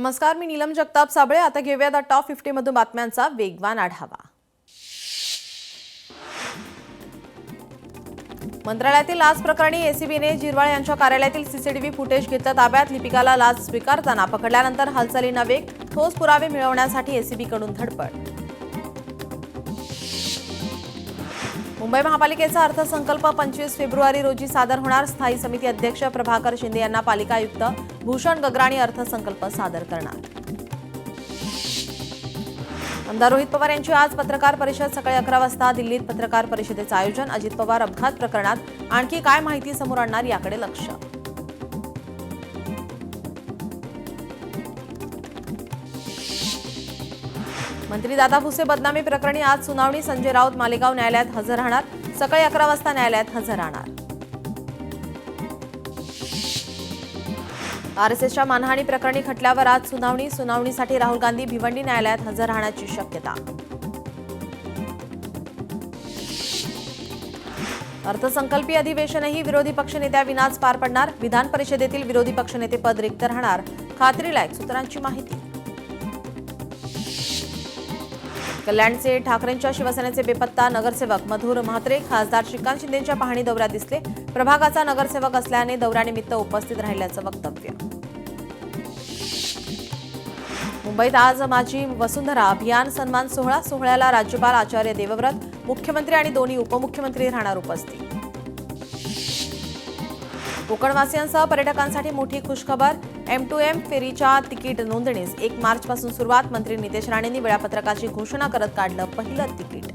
नमस्कार, मी नीलम जगताप साबळे. आता घेऊया टॉप 50 मधून बातम्यांचा वेगवान आढावा. मंत्रालयातील लाच प्रकरणी एसीबीने जिरवाळ यांच्या कार्यालयातील सीसीटीव्ही फुटेज घेतलं ताब्यात. लिपिकाला लाच स्वीकारताना पकडल्यानंतर हालचालींना वेग, ठोस पुरावे मिळवण्यासाठी एसीबीकडून धडपड. मुंबई महापालिकेचा अर्थसंकल्प 25 फेब्रुवारी रोजी सादर होणार. स्थायी समिती अध्यक्ष प्रभाकर शिंदे यांना पालिका आयुक्त भूषण गगराणी अर्थसंकल्प सादर करणार. आमदार रोहित पवार यांची आज पत्रकार परिषद. सकाळी 11 वाजता दिल्लीत पत्रकार परिषदेचं आयोजन. अजित पवार अपघात प्रकरणात आणखी काय माहिती समोर आणणार याकडे लक्ष. मंत्री दादा भुसे बदनामी प्रकरणी आज सुनावणी. संजय राऊत मालेगाव न्यायालयात हजर राहणार. सकाळी 11 वाजता न्यायालयात हजर राहणार. आरएसएसच्या मानहानी प्रकरणी खटल्यावर आज सुनावणी. सुनावणीसाठी राहुल गांधी भिवंडी न्यायालयात हजर राहण्याची शक्यता. अर्थसंकल्पीय अधिवेशनही विरोधी पक्षनेत्याविनाच पार पडणार. विधान परिषदेतील विरोधी पक्षनेतेपद रिक्त राहणार. खात्रीलायक सूत्रांची माहिती. कल्याणचे ठाकरेंच्या शिवसेनेचे बेपत्ता नगरसेवक मधुर म्हात्रे खासदार श्रीकांत शिंदेंच्या पाहणी दौऱ्यात दिसले. प्रभागाचा नगरसेवक असल्याने दौऱ्यानिमित्त उपस्थित राहिल्याचं वक्तव्य. मुंबईत आज माझी वसुंधरा अभियान सन्मान सोहळा. सोहळ्याला राज्यपाल आचार्य देवव्रत, मुख्यमंत्री आणि दोन्ही उपमुख्यमंत्री राहणार उपस्थित. कोकणवासियांसह पर्यटकांसाठी मोठी खुशखबर. M2M फेरीच्या तिकीट नोंदणीस 1 मार्चपासून सुरुवात. मंत्री नितेश राणेंनी वेळापत्रकाची घोषणा करत काढलं पहिलं तिकीट.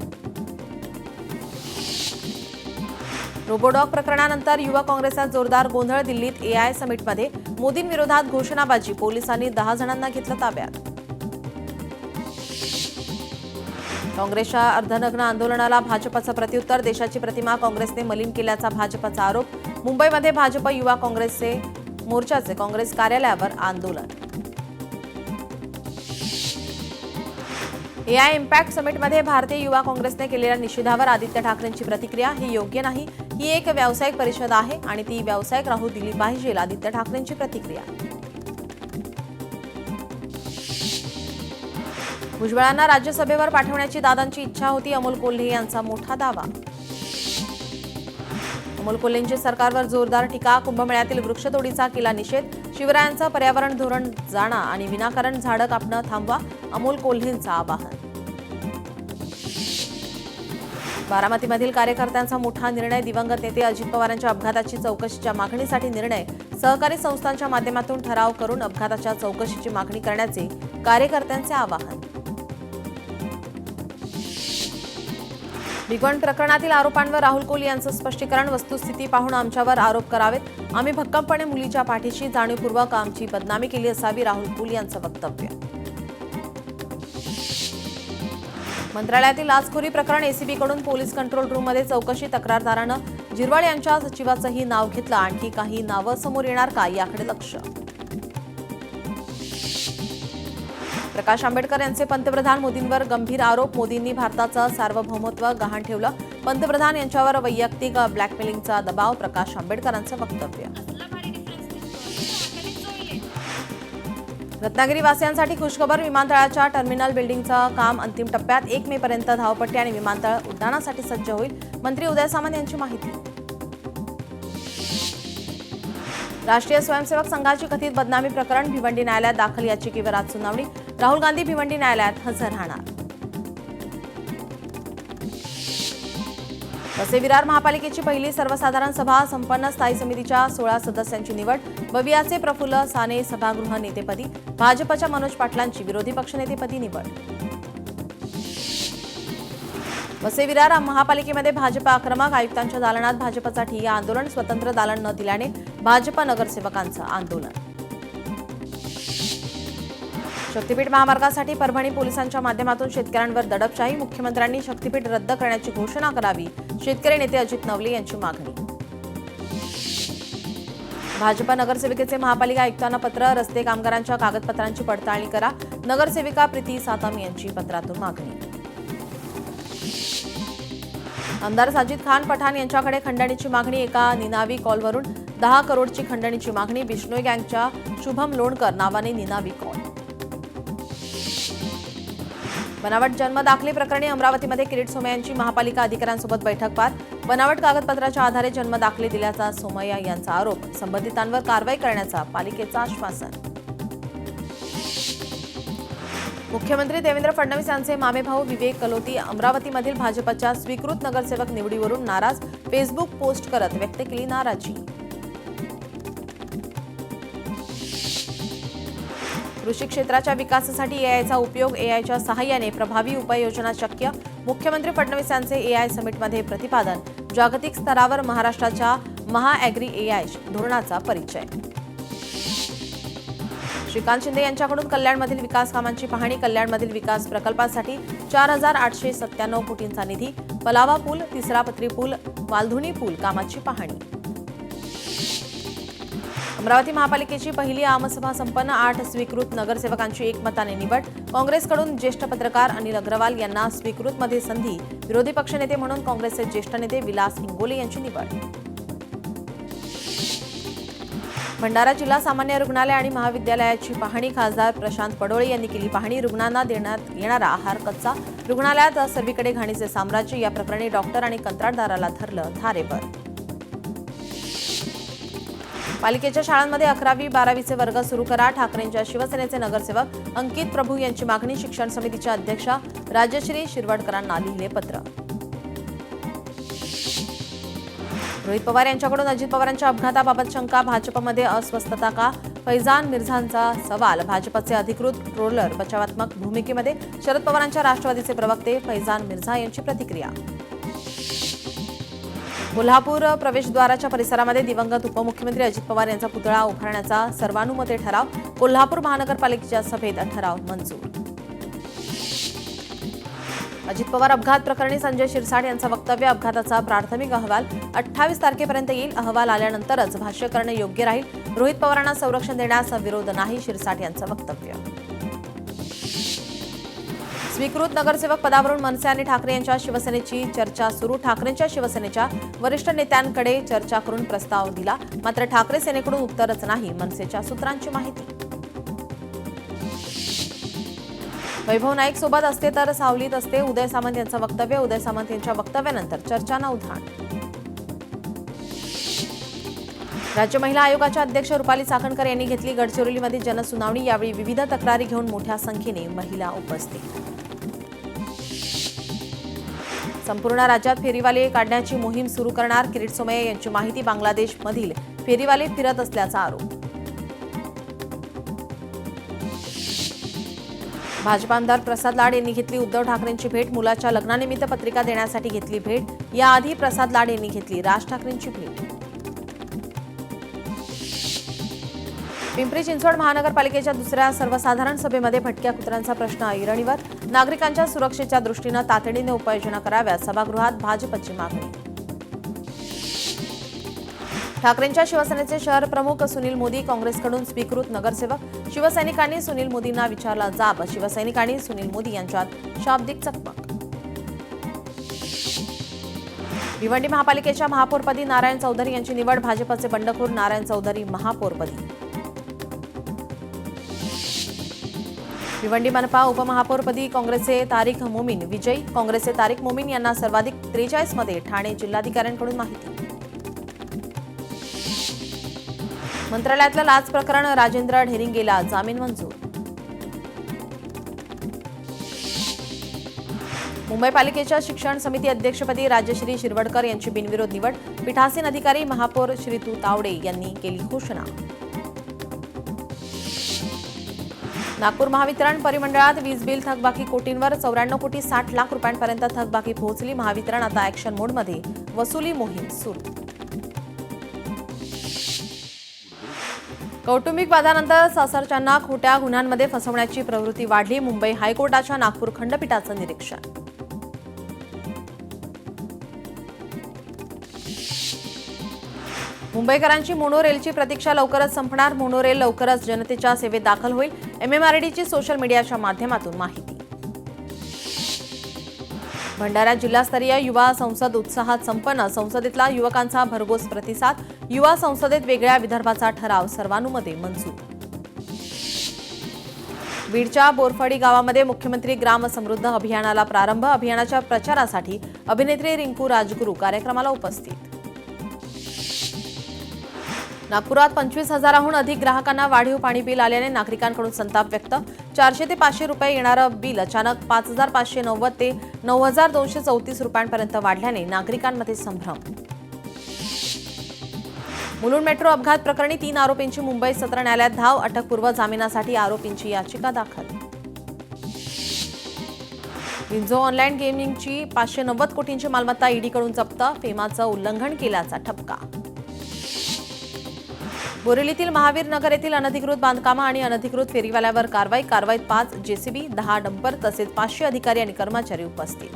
रोबोडॉग प्रकरणानंतर युवा काँग्रेसचा जोरदार गोंधळ. दिल्लीत AI समिटमध्ये मोदींविरोधात घोषणाबाजी. पोलिसांनी 10 जणांना घेतलं ताब्यात. काँग्रेसच्या अर्धनग्न आंदोलनाला भाजपचं प्रत्युत्तर. देशाची प्रतिमा काँग्रेसने मलिन केल्याचा भाजपचा आरोप. मुंबईमध्ये भाजप युवा काँग्रेसचे मोर्चाचे काँग्रेस कार्यालयावर आंदोलन. AI इम्पॅक्ट समिटमध्ये भारतीय युवा काँग्रेसने केलेल्या निषेधावर आदित्य ठाकरेंची प्रतिक्रिया. ही योग्य नाही. ही एक व्यावसायिक परिषद आहे आणि ती व्यावसायिक राहू दिली पाहिजे. आदित्य ठाकरेंची प्रतिक्रिया. भुजबळांना राज्यसभेवर पाठवण्याची दादांची इच्छा होती. अमोल कोल्हे यांचा मोठा दावा. अमोल कोल्हेंची सरकारवर जोरदार टीका. कुंभमेळ्यातील वृक्षतोडीचा केला निषेध. शिवरायांचं पर्यावरण धोरण जाणा आणि विनाकारण झाडं कापणं थांबवा. अमोल कोल्हेंचं आवाहन. बारामतीमधील कार्यकर्त्यांचा मोठा निर्णय. दिवंगत नेते अजित पवारांच्या अपघाताची चौकशीच्या मागणीसाठी निर्णय. सहकारी संस्थांच्या माध्यमातून ठराव करून अपघाताच्या चौकशीची मागणी करण्याचे कार्यकर्त्यांचे आवाहन. भिगवण प्रकरणातील आरोपांवर राहुल कोहली यांचं स्पष्टीकरण. वस्तुस्थिती पाहून आमच्यावर आरोप करावेत. आम्ही भक्कमपणे मुलीच्या पाठीशी जाणीवपूर्वक आमची बदनामी केली असावी. राहुल कोहली यांचं वक्तव्य. मंत्रालयातील लाचखोरी प्रकरण. एसीबीकडून पोलीस कंट्रोल रूममध्ये चौकशी. तक्रारदारानं जिरवाळ यांच्या सचिवाचंही नाव घेतलं. आणखी काही नावं समोर येणार का याकडे लक्ष. प्रकाश आंबेडकर यांचे पंतप्रधान मोदींवर गंभीर आरोप. मोदींनी भारताचं सार्वभौमत्व गहाण ठेवलं. पंतप्रधान यांच्यावर वैयक्तिक ब्लॅकमेलिंगचा दबाव. प्रकाश आंबेडकरांचं वक्तव्य. रत्नागिरी वासियांसाठी खुशखबर. विमानतळाच्या टर्मिनल बिल्डिंगचं काम अंतिम टप्प्यात. 1 मे पर्यंत धावपट्टी आणि विमानतळ उड्डाणासाठी सज्ज होईल. मंत्री उदय सामंत यांची माहिती. राष्ट्रीय स्वयंसेवक संघाची कथित बदनामी प्रकरण. भिवंडी न्यायालयात दाखल याचिकेवर आज सुनावणी. राहुल गांधी भिवंडी न्यायालयात हजर राहणार. वसई विरार महापालिकेची पहिली सर्वसाधारण सभा संपन्न. स्थायी समितीच्या 16 सदस्यांची निवड. बवियाचे प्रफुल्ल साने सभागृह नेतेपदी. भाजपच्या मनोज पाटलांची विरोधी पक्षनेतेपदी निवड. वसई विरार महापालिकेमध्ये भाजप आक्रमक. आयुक्तांच्या दालनात भाजपचा ठिय्या आंदोलन. स्वतंत्र दालन न दिल्याने भाजप नगरसेवकांचं आंदोलन. शक्तीपीठ महामार्गासाठी परभणी पोलिसांच्या माध्यमातून शेतकऱ्यांवर दडपशाही. मुख्यमंत्र्यांनी शक्तीपीठ रद्द करण्याची घोषणा करावी. शेतकरी नेते अजित नवले यांची मागणी. भाजप नगरसेविकेचे महापालिका आयुक्तांना पत्र. रस्ते कामगारांच्या कागदपत्रांची पडताळणी करा. नगरसेविका प्रीती सातम यांची पत्रातून मागणी. आमदार साजिद खान पठाण यांच्याकडे खंडणीची मागणी. एका निनावी कॉलवरून 10 करोडची खंडणीची मागणी. बिश्नोई गँगच्या शुभम लोणकर नावाने निनावी कॉल. बनावट जन्म दाखले प्रकरणी अमरावतीमध्ये किरीट सोमय्या यांची महापालिका अधिकाऱ्यांसोबत बैठक पार. बनावट कागदपत्राच्या आधारे जन्म दाखले दिल्याचा सोमय्या यांचा आरोप. संबंधितांवर कारवाई करण्याचा पालिकेचं आश्वासन. मुख्यमंत्री देवेंद्र फडणवीस यांचे मामेभाऊ विवेक कलोती अमरावतीमधील भाजपच्या स्वीकृत नगरसेवक निवडीवरून नाराज. फेसबुक पोस्ट करत व्यक्त केली नाराजी. कृषी क्षेत्राच्या विकासासाठी एआयचा उपयोग. एआयच्या सहाय्याने प्रभावी उपाययोजना शक्य. मुख्यमंत्री फडणवीस यांचे एआय समिटमध्ये प्रतिपादन. जागतिक स्तरावर महाराष्ट्राच्या महाॲग्री एआय धोरणाचा परिचय. श्रीकांत शिंदे यांच्याकडून कल्याणमधील विकास कामांची पाहणी. कल्याणमधील विकास प्रकल्पासाठी 4,897 कोटींचा निधी. पलावा पूल, तिसरा पत्री पूल, वालधुनी पूल कामाची पाहणी. अमरावती महापालिकेची पहिली आमसभा संपन्न. 8 स्वीकृत नगरसेवकांची एकमताने निवड. काँग्रेसकडून ज्येष्ठ पत्रकार अनिल अग्रवाल यांना स्वीकृतमध्ये संधी. विरोधी पक्षनेते म्हणून काँग्रेसचे ज्येष्ठ नेते विलास हिंगोले यांची निवड. भंडारा जिल्हा सामान्य रुग्णालय आणि महाविद्यालयाची पाहणी. खासदार प्रशांत पडोळे यांनी केली पाहणी. रुग्णांना देण्यात येणारा आहार कच्चा. रुग्णालयात सर्वीकडे घाणीचे साम्राज्य. या प्रकरणी डॉक्टर आणि कंत्राटदाराला धरलं धारेवर. पालिकेच्या शाळांमध्ये 11वी-12वीचे वर्ग सुरू करा. ठाकरेंच्या शिवसेनेचे नगरसेवक अंकित प्रभू यांची मागणी. शिक्षण समितीच्या अध्यक्षा राजश्री शिरवडकरांना लिहिले पत्र. रोहित पवार यांच्याकडून अजित पवारांच्या अपघाताबाबत शंका. भाजपमध्ये अस्वस्थता का? फैजान मिर्झांचा सवाल. भाजपचे अधिकृत ट्रोलर बचावात्मक भूमिकेमध्ये. शरद पवारांच्या राष्ट्रवादीचे प्रवक्ते फैजान मिर्झा यांची प्रतिक्रिया. कोल्हापूर प्रवेशद्वाराच्या परिसरामध्ये दिवंगत उपमुख्यमंत्री अजित पवार यांचा पुतळा उभारण्याचा सर्वानुमते ठराव. कोल्हापूर महानगरपालिकेच्या सभेत ठराव मंजूर. अजित पवार अपघात प्रकरणी संजय शिरसाट यांचं वक्तव्य. अपघाताचा प्राथमिक अहवाल 28 तारखेपर्यंत येईल. अहवाल आल्यानंतरच भाष्य करणे योग्य राहील. रोहित पवारांना संरक्षण देण्यास विरोध नाही. शिरसाट यांचं वक्तव्य. स्वीकृत नगरसेवक पदावरून मनसे आणि ठाकरे यांच्या शिवसेनेची चर्चा सुरू. ठाकरेंच्या शिवसेनेच्या वरिष्ठ नेत्यांकडे चर्चा करून प्रस्ताव दिला. मात्र ठाकरे सेनेकडून उत्तरच नाही. मनसेच्या सूत्रांची माहिती. वैभव नाईक सोबत असते तर सावलीत असते. उदय सामंत यांचं वक्तव्य. उदय सामंत यांच्या वक्तव्यानंतर चर्चांना उधाण. राज्य महिला आयोगाच्या अध्यक्ष रुपाली चाकणकर यांनी घेतली गडचिरोलीमध्ये जनसुनावणी. यावेळी विविध तक्रारी घेऊन मोठ्या संख्येने महिला उपस्थित. संपूर्ण राज्यात फेरीवाले काढण्याची मोहीम सुरू करणार. किरीट सोमय्या यांची माहिती. बांगलादेशमधील फेरीवाले फिरत असल्याचा आरोप. भाजप आमदार प्रसाद लाड यांनी घेतली उद्धव ठाकरेंची भेट. मुलाच्या लग्नानिमित्त पत्रिका देण्यासाठी घेतली भेट. याआधी प्रसाद लाड यांनी घेतली राज ठाकरेंची भेट. पिंपरी चिंचवड महानगरपालिकेच्या दुसऱ्या सर्वसाधारण सभेमध्ये भटक्या कुत्र्यांचा प्रश्न ऐरणीवर. नागरिकांच्या सुरक्षेच्या दृष्टीनं तातडीने उपाययोजना कराव्यात. सभागृहात भाजपची मागणी. ठाकरेंच्या शिवसेनेचे शहर प्रमुख सुनील मोदी काँग्रेसकडून स्वीकृत नगरसेवक. शिवसैनिकांनी सुनील मोदींना विचारला जाब. शिवसैनिकांनी सुनील मोदी यांच्यात शाब्दिक चकमक. भिवंडी महापालिकेच्या महापौरपदी नारायण चौधरी यांची निवड. भाजपचे बंडखोर नारायण चौधरी महापौरपदी. भिवंडी मनपा उपमहापौरपदी काँग्रेसचे तारिक मोमीन विजयी. काँग्रेसचे तारिक मोमीन यांना सर्वाधिक 43 मध्ये. ठाणे जिल्हाधिकाऱ्यांकडून माहिती. मंत्रालयातलं लाच प्रकरण. राजेंद्र ढेरिंगेला जामीन मंजूर. मुंबई पालिकेच्या शिक्षण समिती अध्यक्षपदी राजश्री शिरवडकर यांची बिनविरोध निवड. पीठासीन अधिकारी महापौर श्रीतू तावडे यांनी केली घोषणा. नागपूर महावितरण परिमंडळात वीज बिल थकबाकी कोटींवर. 94 कोटी 60 लाख रुपयांपर्यंत थकबाकी पोहोचली. महावितरण आता ऍक्शन मोडमध्ये. वसुली मोहीम सुरू. कौटुंबिक वादानंतर सासरच्यांना खोट्या गुन्ह्यांमध्ये फसवण्याची प्रवृत्ती वाढली. मुंबई हायकोर्टाच्या नागपूर खंडपीठाचं निरीक्षण. मुंबईकरांची मोनोरेलची प्रतीक्षा लवकरच संपणार. मोनोरेल लवकरच जनतेच्या सेवेत दाखल होईल. MMRDची सोशल मीडियाच्या माध्यमातून माहिती. भंडारा जिल्हास्तरीय युवा संसद उत्साहात संपन्न. संसदेतला युवकांचा भरघोस प्रतिसाद. युवा संसदेत वेगळ्या विदर्भाचा ठराव सर्वानुमते मंजूर. बीडच्या बोरफडी गावामध्ये मुख्यमंत्री ग्राम समृद्ध अभियानाला प्रारंभ. अभियानाच्या प्रचारासाठी अभिनेत्री रिंकू राजगुरू कार्यक्रमाला उपस्थित. नागपुरात 25,000हून अधिक ग्राहकांना वाढीव पाणी बिल आल्याने नागरिकांकडून संताप व्यक्त. 400 ते 500 रुपये येणारं बिल अचानक 5,590 ते 9,234 रुपयांपर्यंत वाढल्याने नागरिकांमध्ये संभ्रम. मुलुंड मेट्रो अपघात प्रकरणी 3 आरोपींची मुंबई सत्र न्यायालयात धाव. अटकपूर्व जामिनासाठी आरोपींची याचिका दाखल. विंझो ऑनलाईन गेमिंगची 590 कोटींची मालमत्ता ईडीकडून जप्त. फेमाचं उल्लंघन केल्याचा ठपका. बोरिवलीतील महावीर नगर येथील अनधिकृत बांधकामं आणि अनधिकृत फेरीवाल्यावर कारवाईत 5 जेसीबी, 10 डंपर तसेच 500 अधिकारी आणि कर्मचारी उपस्थित.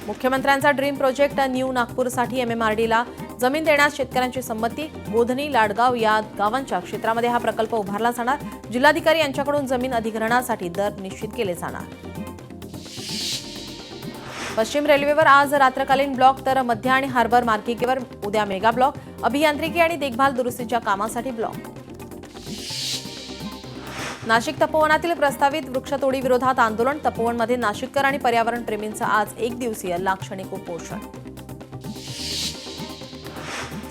मुख्यमंत्र्यांचा ड्रीम प्रोजेक्ट न्यू नागपूरसाठी एमएमआरडीला जमीन देण्यास शेतकऱ्यांची संमती. गोधनी, लाडगाव या गावांच्या क्षेत्रामध्ये हा प्रकल्प उभारला जाणार. जिल्हाधिकारी यांच्याकडून जमीन अधिग्रहणासाठी दर निश्चित केले जाणार. पश्चिम रेल्वेवर आज रात्रकालीन ब्लॉक तर मध्य आणि हार्बर मार्गिकेवर उद्या मेगा ब्लॉक. अभियांत्रिकी आणि देखभाल दुरुस्तीच्या कामासाठी ब्लॉक. नाशिक तपोवनातील प्रस्तावित वृक्षतोडी विरोधात आंदोलन. तपोवनमध्ये नाशिककर आणि पर्यावरण प्रेमींचं आज 1 दिवसीय लाक्षणिक उपोषण.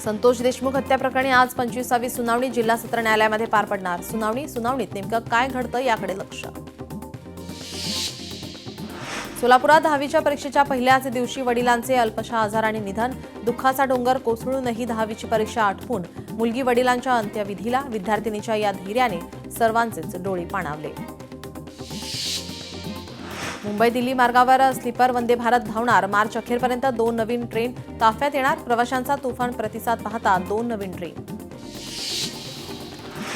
संतोष देशमुख हत्या प्रकरणी आज 25वी सुनावणी जिल्हा सत्र न्यायालयामध्ये पार पडणार. सुनावणीत नेमकं काय घडतं याकडे लक्ष. सोलापुरात 10वीच्या परीक्षेच्या पहिल्याच दिवशी वडिलांचे अल्पशा आजाराने निधन. दुःखाचा डोंगर कोसळूनही 10वीची परीक्षा आटपून मुलगी वडिलांच्या अंत्यविधीला. विद्यार्थिनीच्या या धैर्याने सर्वांचेच डोळे पाणावले. मुंबई दिल्ली मार्गावर स्लीपर वंदे भारत धावणार. मार्च अखेरपर्यंत 2 नवीन ट्रेन ताफ्यात येणार. प्रवाशांचा तुफान प्रतिसाद पाहता 2 नवीन ट्रेन.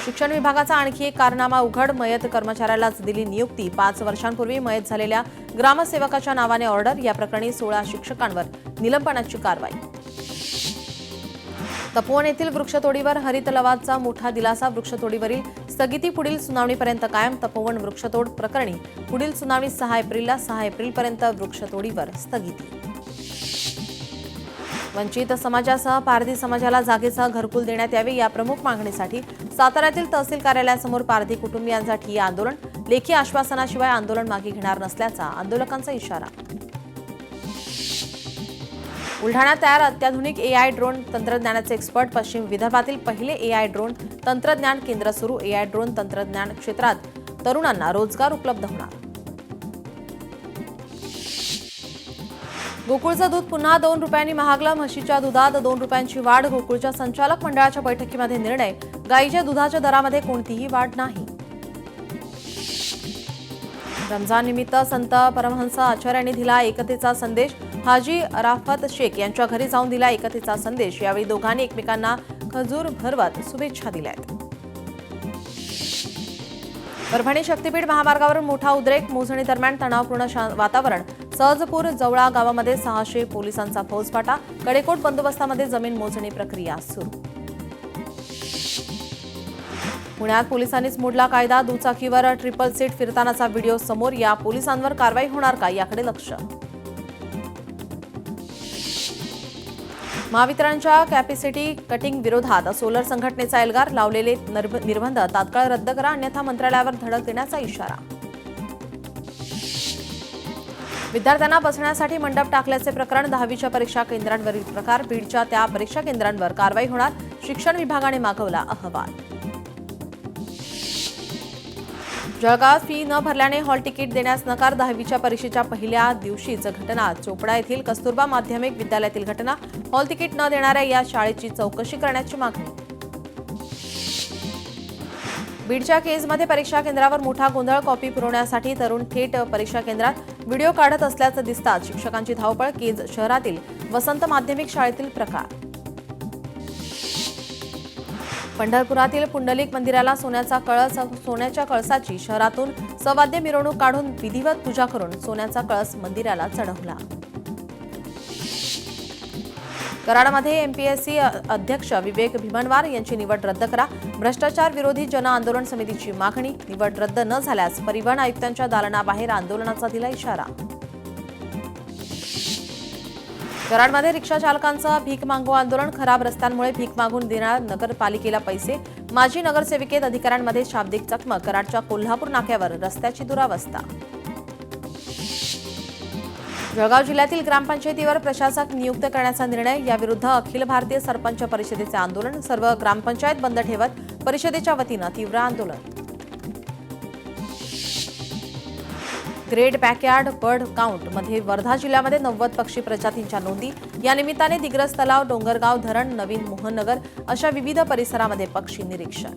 शिक्षण विभागाचा आणखी एक कारनामा उघड. मयत कर्मचाऱ्यालाच दिली नियुक्ती. 5 वर्षांपूर्वी मयत झालेल्या ग्रामसेवकाच्या नावाने ऑर्डर. या प्रकरणी 16 शिक्षकांवर निलंबनाची कारवाई. तपोवन येथील वृक्षतोडीवर हरित लवादचा मोठा दिलासा. वृक्षतोडीवरील स्थगिती पुढील सुनावणीपर्यंत कायम. तपोवन वृक्षतोड प्रकरणी पुढील सुनावणी 6 एप्रिलला. 6 एप्रिलपर्यंत वृक्षतोडीवर स्थगिती. वंचित समाजासह पारधी समाजाला जागेसह घरकुल देण्यात यावे या प्रमुख मागणीसाठी साताऱ्यातील तहसील कार्यालयासमोर पारधी कुटुंबियांचा ठिय्या आंदोलन. लेखी आश्वासनाशिवाय आंदोलन मागे घेणार नसल्याचा आंदोलकांचा इशारा. बुलढाण्यात तयार अत्याधुनिक एआय ड्रोन तंत्रज्ञानाचे एक्सपर्ट. पश्चिम विदर्भातील पहिले एआय ड्रोन तंत्रज्ञान केंद्र सुरू. एआय ड्रोन तंत्रज्ञान क्षेत्रात तरुणांना रोजगार उपलब्ध होणार. गोकुळचं दूध पुन्हा 2 रुपयांनी महागलं. म्हशीच्या दुधात 2 रुपयांची वाढ. गोकुळच्या संचालक मंडळाच्या बैठकीमध्ये निर्णय. गाईच्या दुधाच्या दरामध्ये कोणतीही वाढ नाही. रमजान निमित्त संत परमहंस आचार्यांनी दिला एकतेचा संदेश. हाजी अराफत शेख यांच्या घरी जाऊन दिला एकतेचा संदेश. यावेळी दोघांनी एकमेकांना खजूर भरवत शुभेच्छा दिल्यात. परभणी शक्तीपीठ महामार्गावरून मोठा उद्रेक. मोजणी दरम्यान तणावपूर्ण वातावरण. सहजपूर जवळा गावामध्ये 600 पोलिसांचा फौजफाटा. कडेकोट बंदोबस्तामध्ये जमीन मोजणी प्रक्रिया सुरू. पुण्यात पोलिसांनीच मोडला कायदा. दुचाकीवर ट्रिपल सीट फिरतानाचा व्हिडिओ समोर. या पोलिसांवर कारवाई होणार का याकडे लक्ष. महावितरणच्या कॅपॅसिटी कटिंग विरोधात सोलर संघटनेचा एल्गार. लावलेले निर्बंध तात्काळ रद्द करा अन्यथा मंत्रालयावर धडक देण्याचा इशारा. विद्यार्थ्यांना बसण्यासाठी मंडप टाकल्याचे प्रकरण. 10वीच्या परीक्षा केंद्रांवरील प्रकार. बीडच्या त्या परीक्षा केंद्रांवर कारवाई होणार. शिक्षण विभागाने मागवला अहवाल. जळगावात फी न भरल्याने हॉल तिकीट देण्यास नकार. 10वीच्या परीक्षेच्या पहिल्या दिवशीच घटना. चोपडा येथील कस्तुरबा माध्यमिक विद्यालयातील घटना. हॉल तिकीट न देणाऱ्या या शाळेची चौकशी करण्याची मागणी. बीडच्या केजमध्ये परीक्षा केंद्रावर मोठा गोंधळ. कॉपी पुरवण्यासाठी तरुण थेट परीक्षा केंद्रात व्हिडिओ काढत असल्याचं दिसतात. शिक्षकांची धावपळ. केज शहरातील वसंत माध्यमिक शाळेतील प्रकार. पंढरपुरातील पुंडलिक मंदिराला सोन्याच्या कळसाची शहरातून सवाद्य मिरवणूक काढून विधिवत पूजा करून सोन्याचा कळस मंदिराला चढवला. कराडमध्ये एमपीएससी अध्यक्ष विवेक भीमनवार यांची निवड रद्द करा. भ्रष्टाचार विरोधी जन आंदोलन समितीची मागणी. निवड रद्द न झाल्यास परिवहन आयुक्तांच्या दालनाबाहेर आंदोलनाचा दिला इशारा. कराडमध्ये रिक्षा चालकांचं भीक मागो आंदोलन. खराब रस्त्यांमुळे भीक मागून देणार नगरपालिकेला पैसे. माजी नगरसेविकेत अधिकाऱ्यांमध्ये शाब्दिक चकमक, कराडच्या कोल्हापूर नाक्यावर रस्त्याची दुरावस्था. जळगाव जिल्ह्यातील ग्रामपंचायतीवर प्रशासक नियुक्त करण्याचा निर्णय, याविरुद्ध अखिल भारतीय सरपंच परिषदेचे आंदोलन, सर्व ग्रामपंचायत बंद ठेवत परिषदेच्या वतीनं तीव्र आंदोलन. ग्रेट बॅकयार्ड बर्ड काउंट मध्ये वर्धा जिल्ह्यामध्ये 90 पक्षी प्रजातींच्या नोंदी. या निमित्ताने दिग्रस तलाव, डोंगरगाव धरण, नवीन मोहननगर अशा विविध परिसरामध्ये पक्षी निरीक्षण.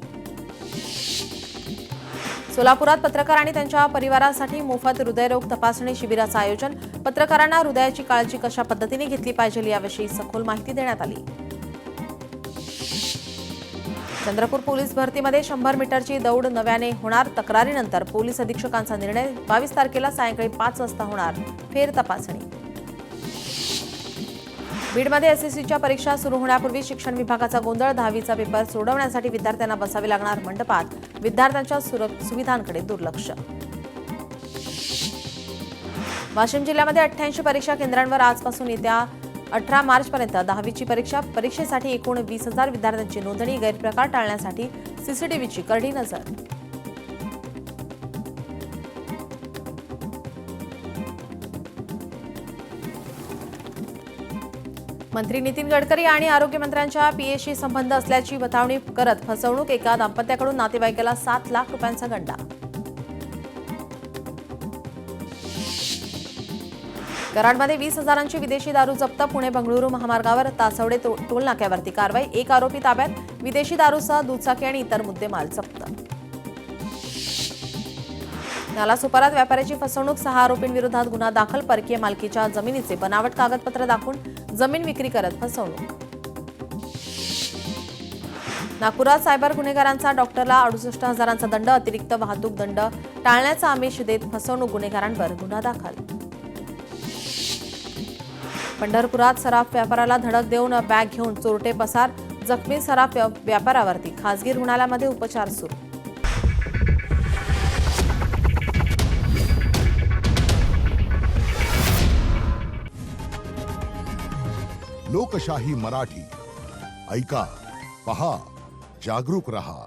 सोलापुरात पत्रकार आणि त्यांच्या परिवारासाठी मोफत हृदयरोग तपासणी शिबिराचं आयोजन. पत्रकारांना हृदयाची काळजी कशा पद्धतीने घेतली पाहिजे याविषयी सखोल माहिती देण्यात आली. चंद्रपूर पोलीस भरतीमध्ये 100 मीटरची दौड नव्याने होणार. तक्रारीनंतर पोलीस अधीक्षकांचा निर्णय. 22 तारखेला सायंकाळी 5 वाजता होणार फेर तपासणी. बीडमध्ये एसएससीच्या परीक्षा सुरू होण्यापूर्वी शिक्षण विभागाचा गोंधळ. 10वीचा पेपर सोडवण्यासाठी विद्यार्थ्यांना बसावे लागणार मंडपात. विद्यार्थ्यांच्या सुविधांकडे दुर्लक्ष. वाशिम जिल्ह्यामध्ये 88 परीक्षा केंद्रांवर आजपासून येत्या 18 मार्चपर्यंत 10वीची परीक्षा. परीक्षेसाठी एकूण 20,000 विद्यार्थ्यांची नोंदणी. गैरप्रकार टाळण्यासाठी सीसीटीव्हीची करडी नजर. मंत्री नितीन गडकरी आणि आरोग्यमंत्र्यांच्या पीएशी संबंध असल्याची बतावणी करत फसवणूक. एका दाम्पत्याकडून नातेवाईकाला 7 लाख रुपयांचा गंडा. कराडमध्ये 20,000ची विदेशी दारू जप्त. पुणे बंगळुरू महामार्गावर तासवडे टोल नाक्यावरती कारवाई. एक आरोपी ताब्यात. विदेशी दारूसह दुचाकी आणि इतर मुद्देमाल जप्त. नालासोपारात व्यापाऱ्याची फसवणूक. 6 आरोपींविरोधात गुन्हा दाखल. परकीय मालकीच्या जमिनीचे बनावट कागदपत्र दाखवून जमीन विक्री करत फसवणूक. नागपुरात सायबर गुन्हेगारांचा डॉक्टरला 68,000चा दंड. अतिरिक्त वाहतूक दंड टाळण्याचा आमिष देत फसवणूक गुन्हेगारांवर गुन्हा दाखल. पंढरपुरात सराफ व्यापाराला धडक देऊन बॅग घेऊन चोरटे पसार. जखमी सराफ व्यापारावरती खासगी रुग्णालयामध्ये उपचार सुरू. लोकशाही मराठी ऐका, पहा, जागरूक रहा.